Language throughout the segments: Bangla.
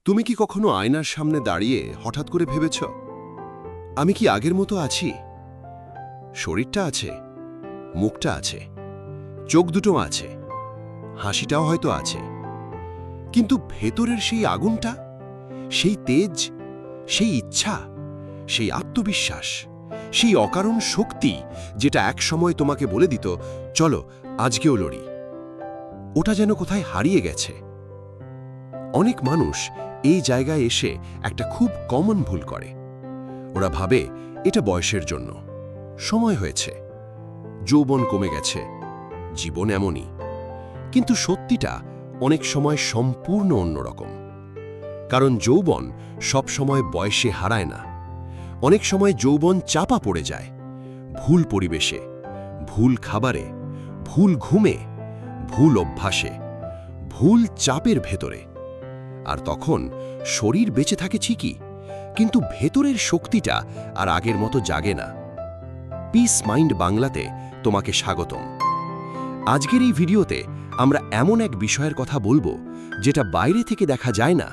তুমি কি কখনো আয়নার সামনে দাঁড়িয়ে হঠাৎ করে ভেবেছ, আমি কি আগের মতো আছি? শরীরটা আছে, মুখটা আছে, চোখ দুটো আছে, হাসিটাও হয়তো আছে, কিন্তু ভেতরের সেই আগুনটা, সেই তেজ, সেই ইচ্ছা, সেই আত্মবিশ্বাস, সেই অকারণ শক্তি যেটা একসময় তোমাকে বলে দিত, চলো আজকেও লড়ি, ওটা যেন কোথায় হারিয়ে গেছে। অনেক মানুষ এই জায়গায় এসে একটা খুব কমন ভুল করে। ওরা ভাবে এটা বয়সের জন্য, সময় হয়েছে, যৌবন কমে গেছে, জীবন এমনই। কিন্তু সত্যিটা অনেক সময় সম্পূর্ণ অন্যরকম। কারণ যৌবন সব সময় বয়সে হারায় না। অনেক সময় যৌবন চাপা পড়ে যায়, ভুল পরিবেশে, ভুল খাবারে, ভুল ঘুমে, ভুল অভ্যাসে, ভুল চাপের ভেতরে। আর তখন শরীর বেঁচে থাকে ঠিকই, কিন্তু ভেতরের শক্তিটা আর আগের মতো জাগে না। পিস মাইন্ড বাংলাতে তোমাকে স্বাগতম। আজকের এই ভিডিওতে আমরা এমন এক বিষয়ের কথা বলবো যেটা বাইরে থেকে দেখা যায় না,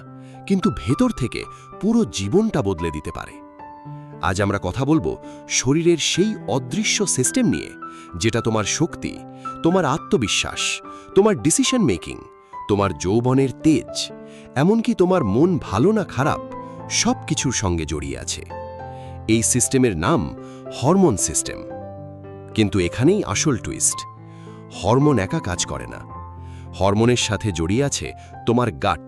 কিন্তু ভেতর থেকে পুরো জীবনটা বদলে দিতে পারে। আজ আমরা কথা বলবো শরীরের সেই অদৃশ্য সিস্টেম নিয়ে, যেটা তোমার শক্তি, তোমার আত্মবিশ্বাস, তোমার ডিসিশন মেকিং, তোমার যৌবনের তেজ, এমনকি তোমার মন ভালো না খারাপ, সব কিছুর সঙ্গে জড়িয়ে আছে। এই সিস্টেমের নাম হরমোন সিস্টেম। কিন্তু এখানেই আসল টুইস্ট। হরমোন একা কাজ করে না। হরমোনের সাথে জড়িয়ে আছে তোমার গাট,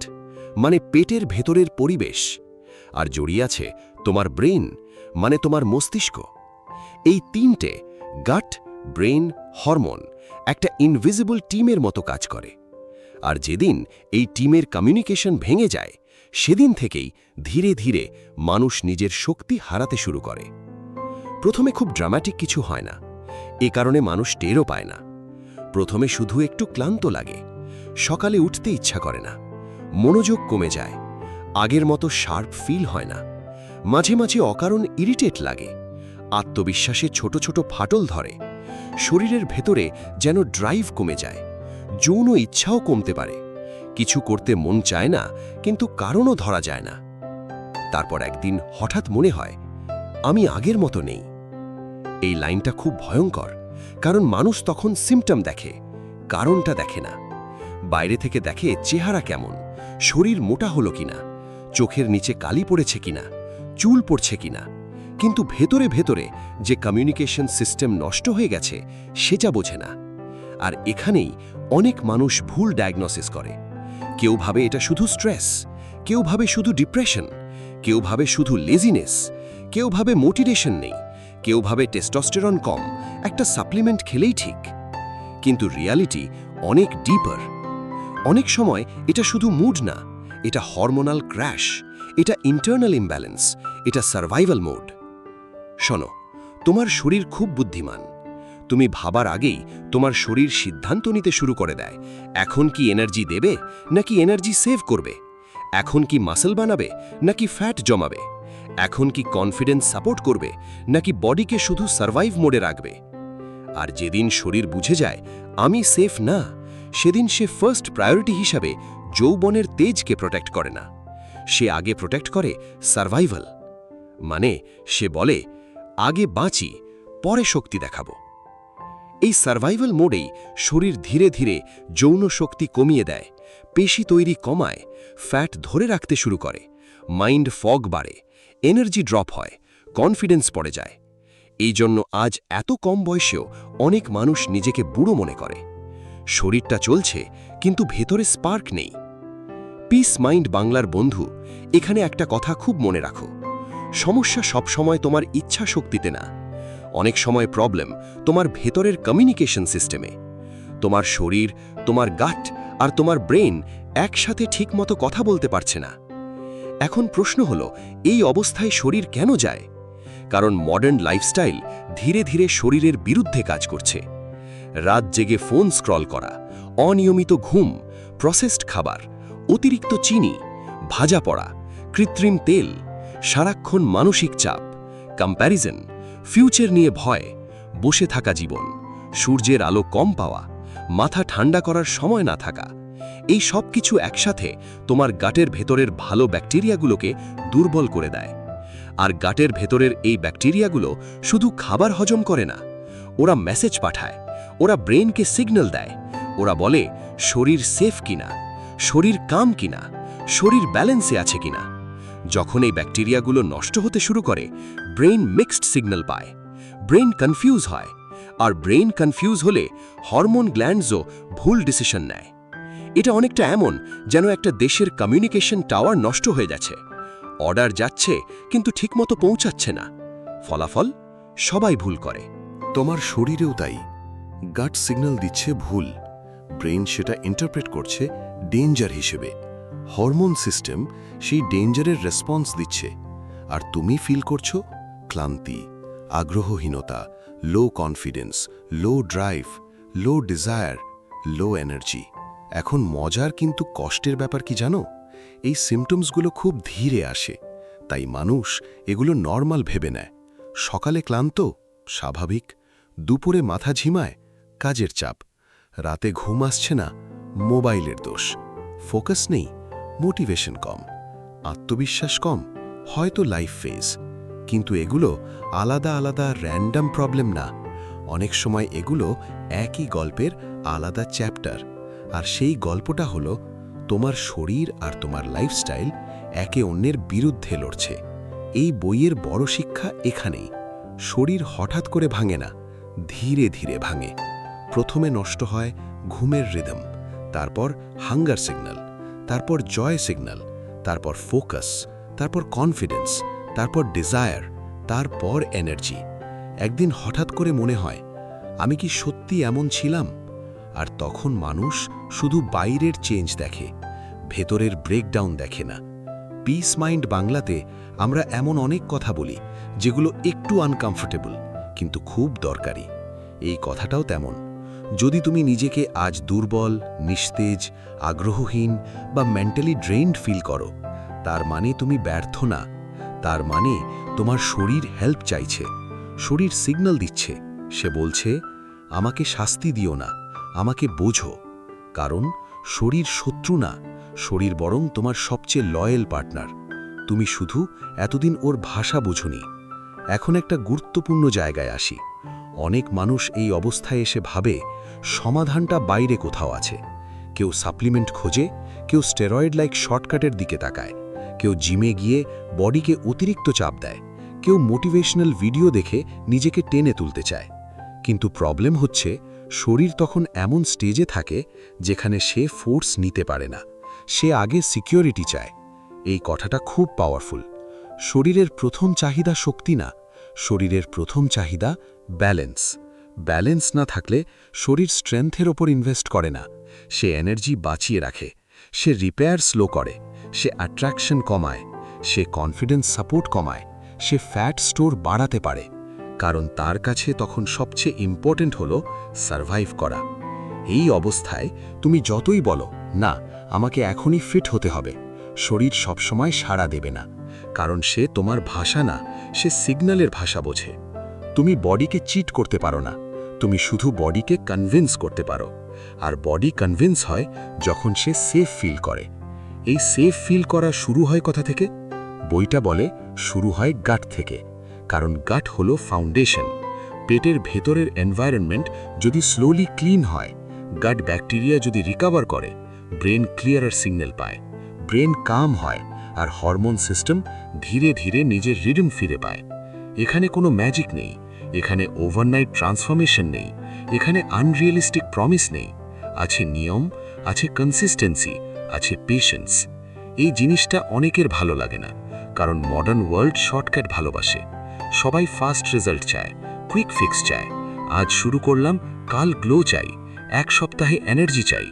মানে পেটের ভেতরের পরিবেশ, আর জড়িয়ে আছে তোমার ব্রেন, মানে তোমার মস্তিষ্ক। এই তিনটে, গাট, ব্রেন, হরমোন, একটা ইনভিজিবল টিমের মতো কাজ করে। আর যেদিন এই টিমের কমিউনিকেশন ভেঙে যায়, সেদিন থেকেই ধীরে ধীরে মানুষ নিজের শক্তি হারাতে শুরু করে। প্রথমে খুব ড্রামাটিক কিছু হয় না, এ কারণে মানুষ টেরও পায় না। প্রথমে শুধু একটু ক্লান্ত লাগে, সকালে উঠতে ইচ্ছা করে না, মনোযোগ কমে যায়, আগের মতো শার্প ফিল হয় না, মাঝে মাঝে অকারণ ইরিটেট লাগে, আত্মবিশ্বাসে ছোট ছোট ফাটল ধরে, শরীরের ভেতরে যেন ড্রাইভ কমে যায়, যৌন ইচ্ছাও কমতে পারে, কিছু করতে মন চায় না, কিন্তু কারণও ধরা যায় না। তারপর একদিন হঠাৎ মনে হয়, আমি আগের মতো নেই। এই লাইনটা খুব ভয়ঙ্কর, কারণ মানুষ তখন সিমটম দেখে, কারণটা দেখে না। বাইরে থেকে দেখে চেহারা কেমন, শরীর মোটা হলো কিনা, চোখের নিচে কালি পড়েছে কিনা, চুল পড়ছে কিনা, কিন্তু ভেতরে ভেতরে যে কমিউনিকেশন সিস্টেম নষ্ট হয়ে গেছে সেটা বোঝে না। আর এখানেই অনেক মানুষ ভুল ডায়াগনোসিস করে। কেউ ভাবে এটা শুধু স্ট্রেস, কেউ ভাবে শুধু ডিপ্রেশন, কেউ ভাবে শুধু লেজিনেস, কেউ ভাবে মোটিভেশন নেই, কেউ ভাবে টেস্টোস্টেরন কম, একটা সাপ্লিমেন্ট খেলেই ঠিক। কিন্তু রিয়ালিটি অনেক ডিপার। অনেক সময় এটা শুধু মুড না, এটা হরমোনাল ক্র্যাশ, এটা ইন্টারনাল ইমব্যালেন্স, এটা সার্ভাইভাল মোড। শোনো, তোমার শরীর খুব বুদ্ধিমান। তুমি ভাবার আগেই তোমার শরীর সিদ্ধান্ত নিতে শুরু করে দেয়, এখন কি এনার্জি দেবে নাকি এনার্জি সেভ করবে, এখন কি মাসল বানাবে নাকি ফ্যাট জমাবে, এখন কি কনফিডেন্স সাপোর্ট করবে নাকি বডিকে শুধু সার্ভাইভ মোডে রাখবে। আর যেদিন শরীর বুঝে যায় আমি সেফ না, সেদিন সে ফার্স্ট প্রায়োরিটি হিসাবে যৌবনের তেজকে প্রোটেক্ট করে না, সে আগে প্রোটেক্ট করে সার্ভাইভাল। মানে সে বলে, আগে বাঁচি, পরে শক্তি দেখাবো। এই সার্ভাইভাল মোডেই শরীর ধীরে ধীরে যৌন শক্তি কমিয়ে দেয়, পেশি তৈরি কমায়, ফ্যাট ধরে রাখতে শুরু করে, মাইন্ড ফগ বাড়ে, এনার্জি ড্রপ হয়, কনফিডেন্স পড়ে যায়। এই জন্য আজ এত কম বয়সেও অনেক মানুষ নিজেকে বুড়ো মনে করে। শরীরটা চলছে, কিন্তু ভেতরে স্পার্ক নেই। পিস মাইন্ড বাংলার বন্ধু, এখানে একটা কথা খুব মনে রাখো, সমস্যা সবসময় তোমার ইচ্ছা শক্তিতে না। অনেক সময় প্রবলেম তোমার ভেতরের কমিউনিকেশন সিস্টেমে। তোমার শরীর, তোমার গাট আর তোমার ব্রেন একসাথে ঠিকমতো কথা বলতে পারছে না। এখন প্রশ্ন হলো, এই অবস্থায় শরীর কেন যায়? কারণ মডার্ন লাইফস্টাইল ধীরে ধীরে শরীরের বিরুদ্ধে কাজ করছে। রাত জেগে ফোন স্ক্রল করা, অনিয়মিত ঘুম, প্রসেসড খাবার, অতিরিক্ত চিনি, ভাজা পড়া, কৃত্রিম তেল, সারাক্ষণ মানসিক চাপ, কম্প্যারিজন, ফিউচার নিয়ে ভয়, বসে থাকা জীবন, সূর্যের আলো কম পাওয়া, মাথা ঠান্ডা করার সময় না থাকা, এই সব কিছু একসাথে তোমার গাটের ভেতরের ভালো ব্যাকটেরিয়াগুলোকে দুর্বল করে দেয়। আর গাটের ভেতরের এই ব্যাকটেরিয়াগুলো শুধু খাবার হজম করে না, ওরা মেসেজ পাঠায়, ওরা ব্রেনকে সিগন্যাল দেয়। ওরা বলে শরীর সেফ কিনা, শরীর কাম কিনা, শরীর ব্যালেন্সে আছে কিনা। যখন এই ব্যাকটেরিয়াগুলো নষ্ট হতে শুরু করে, ব্রেন মিক্সড সিগন্যাল পায়, ব্রেন কনফিউজ হয়। আর ব্রেন কনফিউজ হলে হরমোন গ্ল্যান্ডসও ভুল ডিসিশন নেয়। এটা অনেকটা এমন যেন একটা দেশের কমিউনিকেশন টাওয়ার নষ্ট হয়ে যাচ্ছে। অর্ডার যাচ্ছে কিন্তু ঠিকমতো পৌঁছাচ্ছে না। ফলাফল সবাই ভুল করে। তোমার শরীরেও তাই। গাট সিগন্যাল দিচ্ছে ভুল, ব্রেন সেটা ইন্টারপ্রেট করছে ডেঞ্জার হিসেবে। হরমোন সিস্টেম সেই ডেঞ্জারের রেসপন্স দিচ্ছে, আর তুমি ফিল করছো ক্লান্তি, আগ্রহহীনতা, লো কনফিডেন্স, লো ড্রাইভ, লো ডিজায়ার, লো এনার্জি। এখন মজার কিন্তু কষ্টের ব্যাপার কি জানো? এই সিমটমসগুলো খুব ধীরে আসে, তাই মানুষ এগুলো নর্মাল ভেবে নেয়। সকালে ক্লান্ত, স্বাভাবিক। দুপুরে মাথা ঝিমায়, কাজের চাপ। রাতে ঘুম আসছে না, মোবাইলের দোষ। ফোকাস নেই, মোটিভেশন কম। আত্মবিশ্বাস কম, হয়তো লাইফ ফেজ। কিন্তু এগুলো আলাদা আলাদা র্যান্ডম প্রবলেম না। অনেক সময় এগুলো একই গল্পের আলাদা চ্যাপ্টার। আর সেই গল্পটা হলো তোমার শরীর আর তোমার লাইফস্টাইল একে অন্যের বিরুদ্ধে লড়ছে। এই বইয়ের বড় শিক্ষা এখানেই। শরীর হঠাৎ করে ভাঙে না, ধীরে ধীরে ভাঙে। প্রথমে নষ্ট হয় ঘুমের রিদম, তারপর হাঙ্গার সিগন্যাল, তারপর জয় সিগন্যাল, তারপর ফোকাস, তারপর কনফিডেন্স, তারপর ডিজায়ার, তারপর এনার্জি। একদিন হঠাৎ করে মনে হয়, আমি কি সত্যি এমন ছিলাম? আর তখন মানুষ শুধু বাইরের চেঞ্জ দেখে, ভেতরের ব্রেকডাউন দেখে না। পিস মাইন্ড বাংলাতে আমরা এমন অনেক কথা বলি যেগুলো একটু আনকমফোর্টেবল, কিন্তু খুব দরকারি। এই কথাটাও তেমন। যদি তুমি নিজেকে আজ দুর্বল, নিস্তেজ, আগ্রহহীন বা মেন্টালি ড্রেইনড ফিল করো, তার মানে তুমি ব্যর্থ না। তার মানে তোমার শরীর হেল্প চাইছে, শরীর সিগন্যাল দিচ্ছে। সে বলছে, আমাকে শাস্তি দিও না, আমাকে বোঝো। কারণ শরীর শত্রু না, শরীর বরং তোমার সবচেয়ে লয়াল পার্টনার। তুমি শুধু এতদিন ওর ভাষা বোঝনি। এখন একটা গুরুত্বপূর্ণ জায়গায় আসি। অনেক মানুষ এই অবস্থায় এসে ভাবে সমাধানটা বাইরে কোথাও আছে। কেউ সাপ্লিমেন্ট খোঁজে, কেউ স্টেরয়েড লাইক শর্টকাটের দিকে তাকায়, কেউ জিমে গিয়ে বডিকে অতিরিক্ত চাপ দেয়, কেউ মোটিভেশনাল ভিডিও দেখে নিজেকে টেনে তুলতে চায়। কিন্তু প্রবলেম হচ্ছে, শরীর তখন এমন স্টেজে থাকে যেখানে সে ফোর্স নিতে পারে না। সে আগে সিকিউরিটি চায়। এই কথাটা খুব পাওয়ারফুল। শরীরের প্রথম চাহিদা শক্তি না, শরীরের প্রথম চাহিদা ব্যালেন্স। ব্যালেন্স না থাকলে শরীর স্ট্রেংথের ওপর ইনভেস্ট করে না। সে এনার্জি বাঁচিয়ে রাখে, সে রিপেয়ার স্লো করে, সে অ্যাট্রাকশন কমায়, সে কনফিডেন্স সাপোর্ট কমায়, সে ফ্যাট স্টোর বাড়াতে পারে। কারণ তার কাছে তখন সবচেয়ে ইম্পর্ট্যান্ট হলো সারভাইভ করা। এই অবস্থায় তুমি যতই বলো, না আমাকে এখনই ফিট হতে হবে, শরীর সবসময় সাড়া দেবে না। কারণ সে তোমার ভাষা না, সে সিগন্যালের ভাষা বোঝে। তুমি বডিকে চিট করতে পারো না, তুমি শুধু বডিকে কনভিন্স করতে পারো। আর বডি কনভিন্স হয় যখন সে সেফ ফিল করে। এই সেফ ফিল করা শুরু হয় কোথা থেকে? বইটা বলে শুরু হয় গাট থেকে। কারণ গাট হলো ফাউন্ডেশন। পেটের ভেতরের এনভায়রনমেন্ট যদি স্লোলি ক্লিন হয়, গাট ব্যাকটেরিয়া যদি রিকভার করে, ব্রেন ক্লিয়ারার সিগন্যাল পায়, ব্রেন কাম হয়, আর হরমোন সিস্টেম ধীরে ধীরে নিজের রিদম ফিরে পায়। এখানে কোনো ম্যাজিক নেই, এখানে ওভারনাইট ট্রান্সফরমেশন নেই, এখানে আনরিয়েলিস্টিক প্রমিস নেই। আছে নিয়ম, আছে কনসিস্টেন্সি, আছে পেশেন্স। এই জিনিসটা অনেকের ভালো লাগে না, কারণ মডার্ন ওয়ার্ল্ড শর্টকাট ভালোবাসে। সবাই ফাস্ট রেজাল্ট চায়, কুইক ফিক্স চায়। আজ শুরু করলাম, কাল গ্লো চাই, এক সপ্তাহে এনার্জি চাই,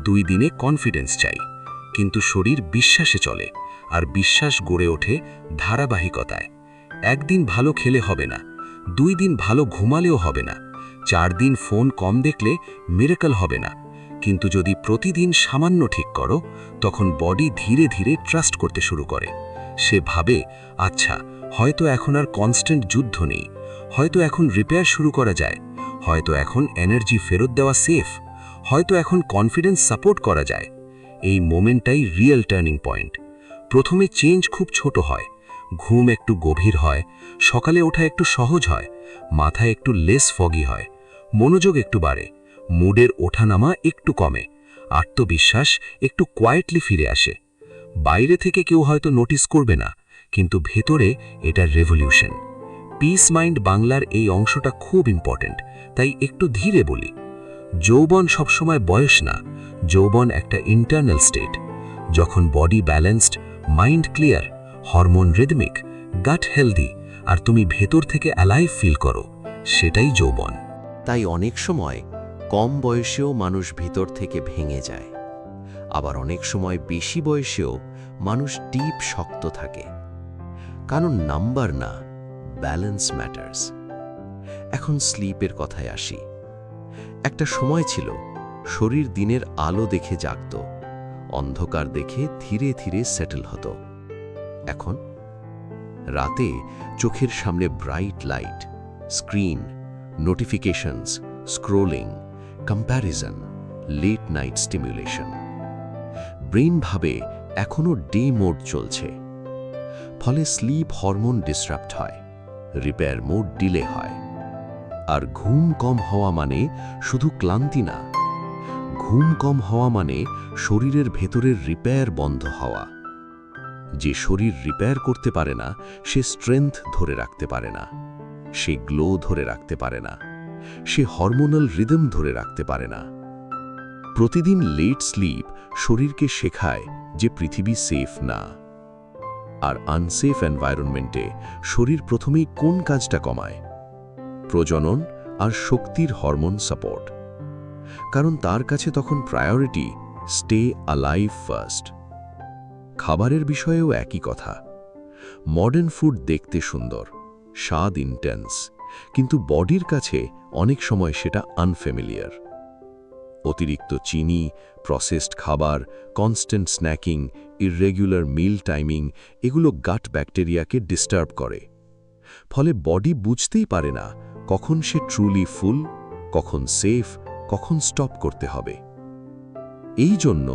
2 দিনে কনফিডেন্স চাই। কিন্তু শরীর বিশ্বাসে চলে, আর বিশ্বাস গড়ে ওঠে ধারাবাহিকতায়। একদিন ভালো খেলে হবে না, 2 দিন ভালো ঘুমালেও হবে না, 4 দিন ফোন কম দেখলে মিরাকল হবে না। কিন্তু যদি প্রতিদিন সামান্য ঠিক করো, তখন বডি ধীরে ধীরে ট্রাস্ট করতে শুরু করে। সে ভাবে, আচ্ছা হয়তো এখন আর কনস্ট্যান্ট যুদ্ধ নেই, হয়তো এখন রিপেয়ার শুরু করা যায়, হয়তো এখন এনার্জি ফেরত দেওয়া সেফ, হয়তো এখন কনফিডেন্স সাপোর্ট করা যায়। এই মোমেন্টটাই রিয়েল টার্নিং পয়েন্ট। প্রথমে চেঞ্জ খুব ছোট হয়, ঘুম একটু গভীর হয়, সকালে ওঠা একটু সহজ হয়, মাথায় একটু লেস ফগি হয়, মনোযোগ একটু বাড়ে, মুডের ওঠানামা একটু কমে, আত্মবিশ্বাস একটু কোয়াইটলি ফিরে আসে। বাইরে থেকে কেউ হয়তো নোটিস করবে না, কিন্তু ভেতরে এটা রেভলিউশন। পিস মাইন্ড বাংলার এই অংশটা খুব ইম্পর্ট্যান্ট, তাই একটু ধীরে বলি। যৌবন সবসময় বয়স না, যৌবন একটা ইন্টারনাল স্টেট। যখন body balanced, mind clear, hormone rhythmic, gut healthy, আর তুমি ভেতর থেকে অ্যালাইভ ফিল করো, সেটাই যৌবন। তাই অনেক সময় কম বয়সেও মানুষ ভিতর থেকে ভেঙে যায়, আবার অনেক সময় বেশি বয়সেও মানুষ ডিপ শক্ত থাকে। কারণ নাম্বার না, ব্যালেন্স ম্যাটার্স। এখন স্লিপের কথায় আসি। একটা সময় ছিল শরীর দিনের আলো দেখে জাগত, অন্ধকার দেখে ধীরে ধীরে সেটেল হতো। এখন রাতে চোখের সামনে bright light, screen, notifications, scrolling, comparison, late night stimulation. Brain ভাবে এখনো ডে মোড চলছে, ফলে স্লিপ হরমোন ডিসরাপ্ট হয়, রিপেয়ার মোড ডিলে হয়। আর ঘুম কম হওয়া মানে শুধু ক্লান্তি না, ঘুম কম হওয়া মানে শরীরের ভেতরের রিপেয়ার বন্ধ হওয়া। যে শরীর রিপেয়ার করতে পারে না, সে স্ট্রেংথ ধরে রাখতে পারে না, সে গ্লো ধরে রাখতে পারে না, সে হরমোনাল রিদম ধরে রাখতে পারে না। প্রতিদিন লেট স্লিপ শরীরকে শেখায় যে পৃথিবী সেফ না। আর আনসেফ এনভায়রনমেন্টে শরীর প্রথমেই কোন কাজটা কমায়? প্রজনন আর শক্তির হরমোন সাপোর্ট। কারণ তার কাছে তখন প্রায়োরিটি স্টে অ্যালাইভ ফার্স্ট। খাবারের বিষয়েও একই কথা। মডার্ন ফুড দেখতে সুন্দর, স্বাদ ইন্টেন্স, কিন্তু বডির কাছে অনেক সময় সেটা আনফ্যামিলিয়ার। অতিরিক্ত চিনি, প্রসেসড খাবার, কনস্ট্যান্ট স্ন্যাকিং, ইররেগুলার মিল টাইমিং, এগুলো গাট ব্যাকটেরিয়াকে ডিস্টার্ব করে। ফলে বডি বুঝতেই পারে না কখন সে ট্রুলি ফুল, কখন সেফ, কখন স্টপ করতে হবে। এই জন্য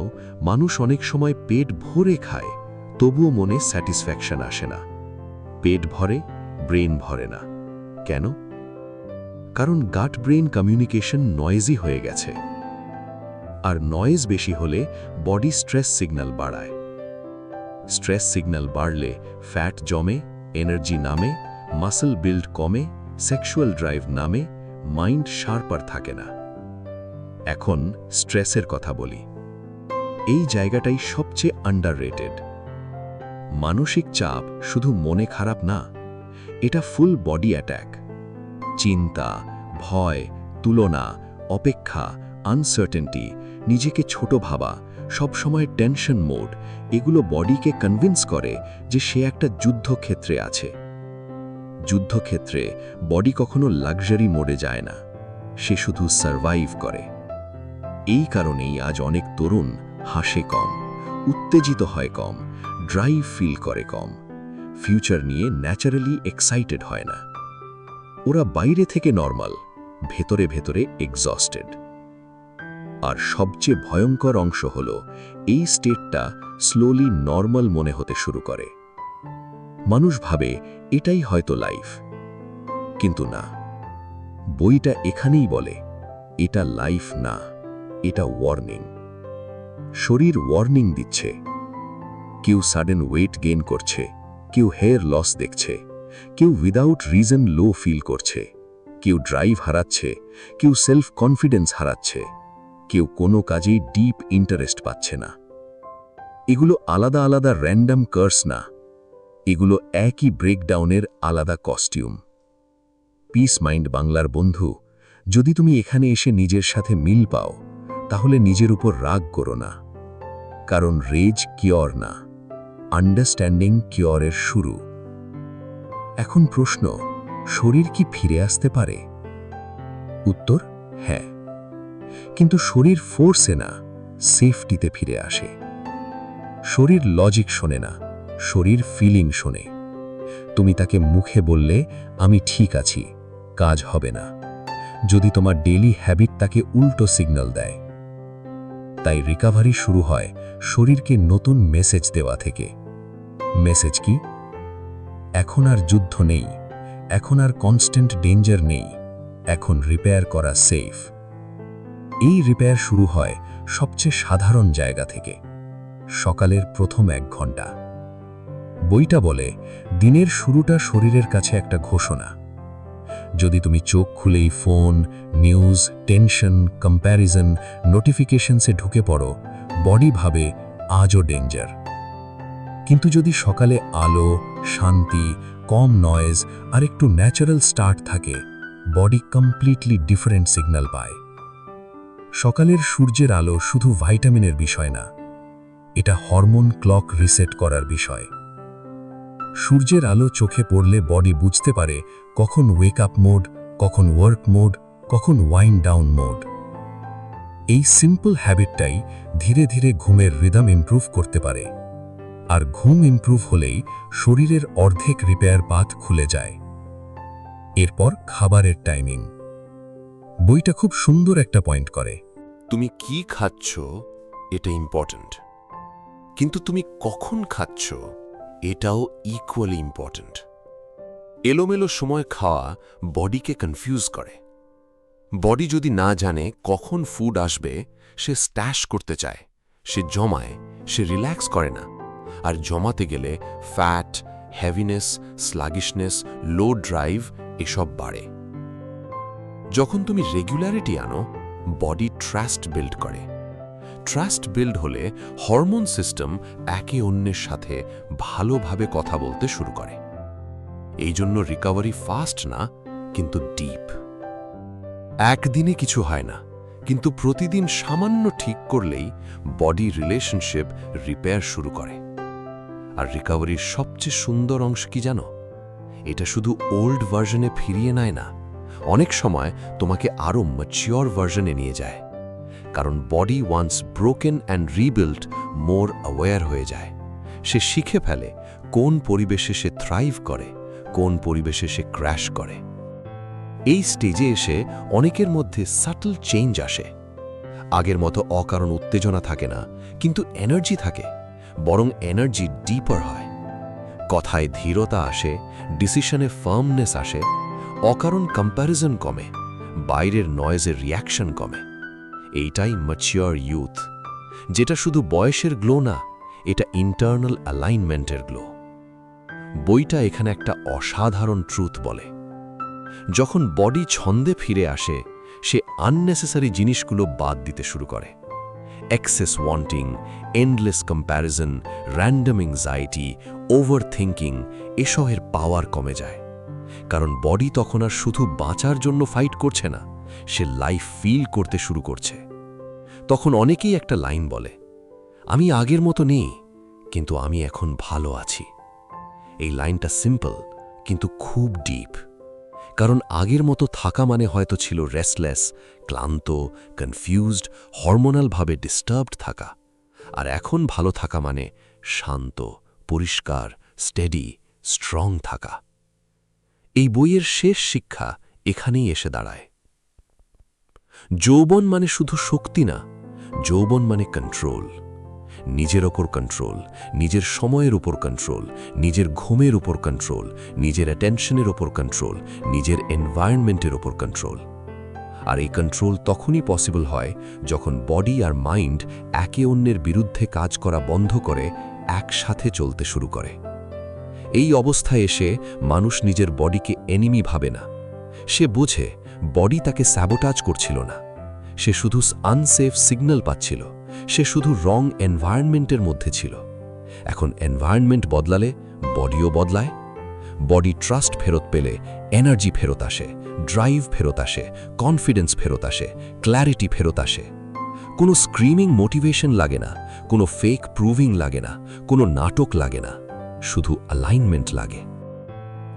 মানুষ অনেক সময় পেট ভরে খায়, তবুও মনে স্যাটিসফ্যাকশন আসে না। পেট ভরে, ব্রেন ভরে না। কেন? কারণ গাট ব্রেন কমিউনিকেশন নয়েজি হয়ে গেছে। আর নয়েজ বেশি হলে বডি স্ট্রেস সিগন্যাল বাড়ায়। স্ট্রেস সিগন্যাল বাড়লে ফ্যাট জমে, এনার্জি নামে, মাসল বিল্ড কমে, সেক্সুয়াল ড্রাইভ নামে, মাইন্ড শার্পার থাকে না। এখন স্ট্রেসের কথা বলি। এই জায়গাটাই সবচেয়ে আন্ডাররেটেড। মানসিক চাপ শুধু মনে খারাপ না, এটা ফুল বডি অ্যাট্যাক। চিন্তা, ভয়, তুলনা, অপেক্ষা, আনসার্টেনটি, নিজেকে ছোট ভাবা, সবসময় টেনশন মোড, এগুলো বডিকে কনভিন্স করে যে সে একটা যুদ্ধক্ষেত্রে আছে। যুদ্ধক্ষেত্রে বডি কখনো লাক্সারি মোডে যায় না, সে শুধু সারভাইভ করে। এই কারণেই আজ অনেক তরুণ হাসে কম, উত্তেজিত হয় কম, ড্রাইভ ফিল করে কম, ফিউচার নিয়ে ন্যাচারালি এক্সাইটেড হয় না। ওরা বাইরে থেকে নর্মাল, ভেতরে ভেতরে এক্সস্টেড। আর সবচেয়ে ভয়ঙ্কর অংশ হল এই স্টেটটা স্লোলি নর্মাল মনে হতে শুরু করে। মানুষ ভাবে এটাই হয়তো লাইফ, কিন্তু না। বইটা এখানেই বলে এটা লাইফ না, এটা ওয়ার্নিং। শরীর ওয়ার্নিং দিচ্ছে। কেউ সাডেন ওয়েট গেইন করছে, কেউ হেয়ার লস দেখছে, কেউ উইদাউট রিজন লো ফিল করছে, কেউ ড্রাইভ হারাচ্ছে, কেউ সেলফ কনফিডেন্স হারাচ্ছে, কেউ কোনো কাজেই ডিপ ইন্টারেস্ট পাচ্ছে না। এগুলো আলাদা আলাদা র্যান্ডম কার্স না, এগুলো একই ব্রেকডাউনের আলাদা কস্টিউম। পিস মাইন্ড বাংলার বন্ধু, যদি তুমি এখানে এসে নিজের সাথে মিল পাও, তাহলে নিজের উপর রাগ করো না। কারণ রেজ কিওর না, আন্ডারস্ট্যান্ডিং কিওরের শুরু। এখন প্রশ্ন, শরীর কি ফিরে আসতে পারে? উত্তর হ্যাঁ, কিন্তু শরীর ফোর্সে না, সেফটিতে ফিরে আসে। শরীর লজিক শোনে না, শরীর ফিলিং শোনে। তুমি তাকে মুখে বললে আমি ঠিক আছি, কাজ হবে না, যদি তোমার ডেইলি হ্যাবিট তাকে উল্টো সিগন্যাল দেয়। তাই রিকভারি শুরু হয় শরীরকে নতুন মেসেজ দেওয়া থেকে। মেসেজ কি? এখন আর যুদ্ধ নেই, এখন আর কনস্ট্যান্ট ডেঞ্জার নেই, এখন রিপেয়ার করা সেফ। এই রিপেয়ার শুরু হয় সবচেয়ে সাধারণ জায়গা থেকে, সকালের প্রথম 1 ঘন্টা। বইটা বলে দিনের শুরুটা শরীরের কাছে একটা ঘোষণা। যদি তুমি চোখ খুলেই ফোন, নিউজ, টেনশন, কম্প্যারিজন, নোটিফিকেশনসে ঢুকে পড়ো, বডি ভাবে আজও ডেঞ্জার। কিন্তু যদি সকালে আলো, শান্তি, কম নয়েজ আর একটু ন্যাচারাল স্টার্ট থাকে, বডি কমপ্লিটলি ডিফারেন্ট সিগন্যাল পায়। সকালের সূর্যের আলো শুধু ভাইটামিনের বিষয় না, এটা হরমোন ক্লক রিসেট করার বিষয়। সূর্যের আলো চোখে পড়লে বডি বুঝতে পারে কখন ওয়েক আপ মোড, কখন ওয়ার্ক মোড, কখন ওয়াইন্ড ডাউন মোড। এই সিম্পল হ্যাবিটটাই ধীরে ধীরে ঘুমের রিদম ইমপ্রুভ করতে পারে। আর ঘুম ইমপ্রুভ হলেই শরীরের অর্ধেক রিপেয়ার পাথ খুলে যায়। এরপর খাবারের টাইমিং। বইটা খুব সুন্দর একটা পয়েন্ট করে। তুমি কি খাচ্ছ এটা ইম্পর্ট্যান্ট, কিন্তু তুমি কখন খাচ্ছ এটাও ইকুয়ালি ইম্পর্ট্যান্ট। এলোমেলো সময় খাওয়া বডিকে কনফিউজ করে। বডি যদি না জানে কখন ফুড আসবে, সে স্ট্যাশ করতে চায়, সে জমায়, সে রিল্যাক্স করে না। আর জমাতে গেলে ফ্যাট, হেভিনেস, স্লাগিশনেস, লো ড্রাইভ এসব বাড়ে। যখন তুমি রেগুলারিটি আনো, বডি ট্রাস্ট বিল্ড করে। ট্রাস্ট বিল্ড হলে হরমোন সিস্টেম একে অন্যের সাথে ভালোভাবে কথা বলতে শুরু করে। এই জন্য রিকভারি ফাস্ট না, কিন্তু ডিপ। একদিনে কিছু হয় না, কিন্তু প্রতিদিন সামান্য ঠিক করলেই বডি রিলেশনশিপ রিপেয়ার শুরু করে। আর রিকভারির সবচেয়ে সুন্দর অংশ কি জানো? এটা শুধু ওল্ড ভার্জনে ফিরিয়ে নেয় না, অনেক সময় তোমাকে আরও ম্যাচিওর ভার্জনে নিয়ে যায়। কারণ body once broken and rebuild more aware হয়ে যায়। সে শিখে ফেলে কোন পরিবেশে সে থ্রাইভ করে, কোন পরিবেশে সে ক্র্যাশ করে। এই স্টেজে এসে অনেকের মধ্যে সাটল চেঞ্জ আসে। আগের মতো অকারণ উত্তেজনা থাকে না, কিন্তু এনার্জি থাকে, বরং এনার্জি ডিপার হয়। কথায় ধীরতা আসে, ডিসিশনে ফার্মনেস আসে, অকারণ কম্প্যারিজন কমে, বাইরের নয়েজের রিয়াকশন কমে। এইটাই ম্যাচিওর ইউথ, যেটা শুধু বয়সের গ্লো না, এটা ইন্টারনাল অ্যালাইনমেন্টের গ্লো। বইটা এখানে একটা অসাধারণ ট্রুথ বলে। যখন বডি ছন্দে ফিরে আসে, সে আননেসেসারি জিনিসগুলো বাদ দিতে শুরু করে। Excess wanting, endless comparison, random anxiety, over thinking এসবের পাওয়ার কমে যায়। কারণ বডি তখন আর শুধু বাঁচার জন্য ফাইট করছে না, সে লাইফ ফিল করতে শুরু করছে। তখন অনেকেই একটা লাইন বলে, আমি আগের মতো নেই, কিন্তু আমি এখন ভালো আছি। এই লাইনটা সিম্পল, কিন্তু খুব ডিপ। কারণ আগের মতো থাকা মানে হয়তো ছিল রেস্টলেস, ক্লান্ত, কনফিউজড, হরমোনালভাবে ডিস্টার্বড থাকা। আর এখন ভালো থাকা মানে শান্ত, পরিষ্কার, স্টেডি, স্ট্রং থাকা। এই বইয়ের শেষ শিক্ষা এখানেই এসে দাঁড়ায়। যৌবন মানে শুধু শক্তি না, যৌবন মানে কন্ট্রোল। নিজের ওপর কন্ট্রোল, নিজের সময়ের উপর কন্ট্রোল, নিজের ঘুমের উপর কন্ট্রোল, নিজের অ্যাটেনশনের ওপর কন্ট্রোল, নিজের এনভায়রনমেন্টের ওপর কন্ট্রোল। আর এই কন্ট্রোল তখনই পসিবল হয় যখন বডি আর মাইন্ড একে অন্যের বিরুদ্ধে কাজ করা বন্ধ করে একসাথে চলতে শুরু করে। এই অবস্থায় এসে মানুষ নিজের বডিকে এনিমি ভাবে না। সে বোঝে বডি তাকে স্যাবোটাজ করছিল না, সে শুধু আনসেফ সিগন্যাল পাচ্ছিল, সে শুধু রং এনভায়রনমেন্টের মধ্যে ছিল। এখন এনভায়রনমেন্ট বদলালে বডিও বদলায়। বডি ট্রাস্ট ফেরত পেলে এনার্জি ফেরত আসে, ড্রাইভ ফেরত আসে, কনফিডেন্স ফেরত আসে, ক্ল্যারিটি ফেরত আসে। কোনো স্ক্রিমিং মোটিভেশন লাগে না, কোনো ফেক প্রুভিং লাগে না, কোনো নাটক লাগে না, শুধু অ্যালাইনমেন্ট লাগে।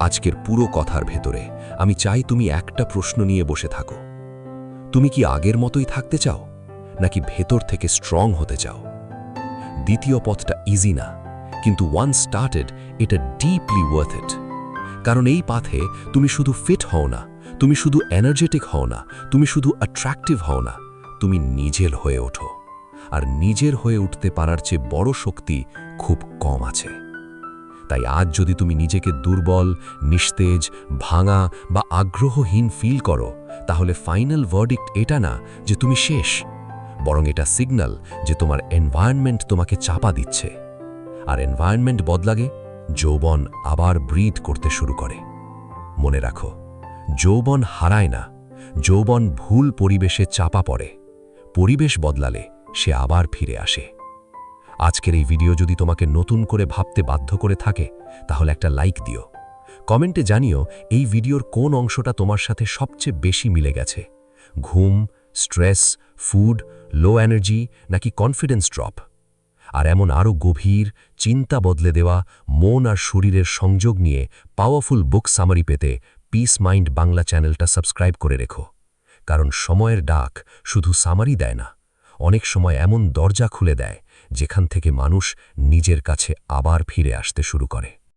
আজকের পুরো কথার ভেতরে আমি চাই তুমি একটা প্রশ্ন নিয়ে বসে থাকো। তুমি কি আগের মতোই থাকতে চাও, নাকি ভেতর থেকে স্ট্রং হতে চাও? দ্বিতীয় পথটা ইজি না, কিন্তু ওয়ান স্টার্টেড এটা ডিপলি ওয়ার্থ ইট। কারণ এই পাথে তুমি শুধু ফিট হও না, তুমি শুধু এনার্জেটিক হও না, তুমি শুধু অ্যাট্রাক্টিভ হও না, তুমি নিজের হয়ে ওঠো। আর নিজের হয়ে উঠতে পারার চেয়ে বড় শক্তি খুব কম আছে। তাই আজ যদি তুমি নিজেকে দুর্বল, নিস্তেজ, ভাঙা বা আগ্রহহীন ফিল করো, তাহলে ফাইনাল ভার্ডিক্ট এটা না যে তুমি শেষ, বরং এটা সিগন্যাল যে তোমার এনভায়রনমেন্ট তোমাকে চাপা দিচ্ছে। আর এনভায়রনমেন্ট বদলাগে, যৌবন আবার ব্রিথ করতে শুরু করে। মনে রাখো, যৌবন হারায় না, যৌবন ভুল পরিবেশে চাপা পড়ে। পরিবেশ বদলালে সে আবার ফিরে আসে। আজকের এই ভিডিও যদি তোমাকে নতুন করে ভাবতে বাধ্য করে থাকে, তাহলে একটা লাইক দিও। কমেন্টে জানিও এই ভিডিওর কোন অংশটা তোমার সাথে সবচেয়ে বেশি মিলে গেছে। ঘুম, স্ট্রেস, ফুড, লো এনার্জি নাকি কনফিডেন্স ড্রপ। আর এমন আরও গভীর, চিন্তা বদলে দেওয়া, মন আর শরীরের সংযোগ নিয়ে পাওয়ারফুল বুক সামারি পেতে পিস মাইন্ড বাংলা চ্যানেলটা সাবস্ক্রাইব করে রেখো। কারণ সময়ের ডাক শুধু সামারি দেয় না, অনেক সময় এমন দরজা খুলে দেয় যেখান থেকে মানুষ নিজের কাছে আবার ফিরে আসতে শুরু করে।